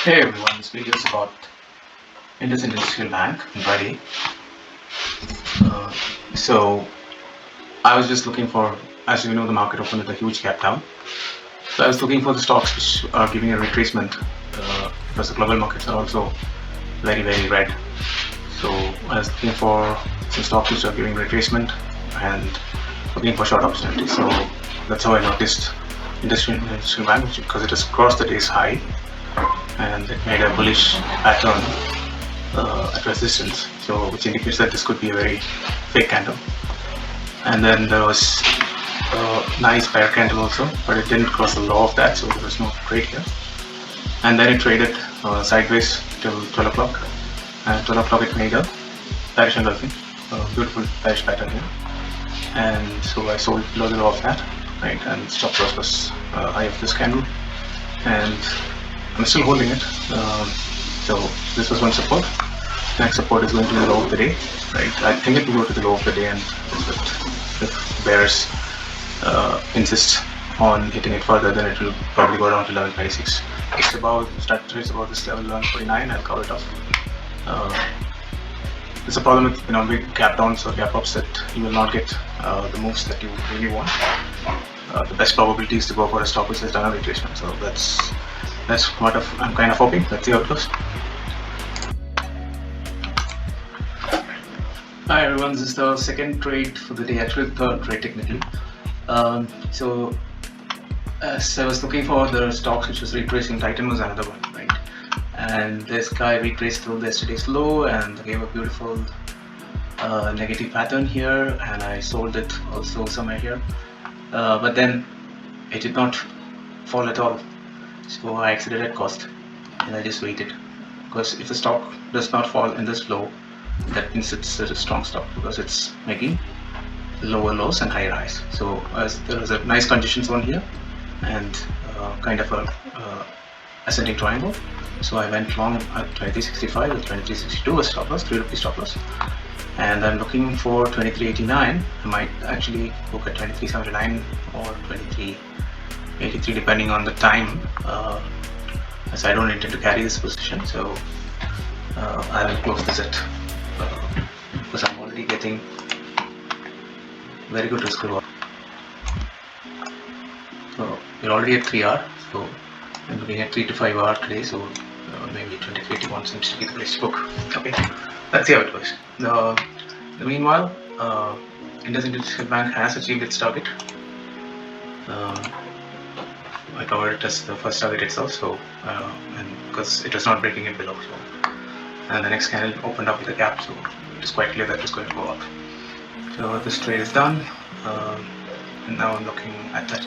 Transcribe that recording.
Hey everyone, this video is about Industrial Bank, Intraday. So I was just looking for, as you know, the market opened with a huge gap down. So I was looking for the stocks which are giving a retracement because the global markets are also very red. So I was looking for some stocks which are giving retracement and looking for short opportunities. So that's how I noticed Industrial Bank, because it has crossed the day's high and it made a bullish pattern at resistance, so which indicates that this could be a very fake candle. And then there was a nice bear candle also, but it didn't cross the low of that, so there was no trade here. And then it traded sideways till 12 o'clock, and 12 o'clock it made a bearish engulfing, beautiful bearish pattern here. And so I sold below the low of that, right, and stop loss was high of this candle, and I'm still holding it. So this was one support. Next support is going to be the low of the day, right? I think it will go to the low of the day, and if bears insist on hitting it further, then it will probably go down to 11.26. It's about trades about this level 11.49. I'll cover it off. There's a problem with big gap downs or gap ups that you will not get the moves that you really want. The best probability is to go for a stop which has done a retracement. So that's what I'm kind of hoping. Let's see how it goes. Hi everyone, this is the second trade for the day, actually the third trade technically. So as I was looking for the stocks which was retracing, Titan was another one, right? And this guy retraced through yesterday's low and gave a beautiful negative pattern here, and I sold it also somewhere here. But then it did not fall at all. So I exited at cost and I just waited, because if the stock does not fall in this low, that means it's a strong stock because it's making lower lows and higher highs. So there was a nice condition zone here and kind of a ascending triangle. So I went long at 2365 with 2362 as stop loss, 3 rupees stop loss. And I'm looking for 2389. I might actually book at 2379 or 2383 depending on the time, as I don't intend to carry this position. So I will close this at because I'm already getting very good risk reward. So we're already at 3R, so I'm looking at 3 to 5 hour today, so maybe 2381 seems to be the place to book. Okay, let's see how it goes. The meanwhile, Industrial Bank has achieved its target. I covered it as the first target itself, so and because it was not breaking it below, so, and the next candle opened up with a gap, so it is quite clear that it's going to go up. So this trade is done, and now I'm looking at that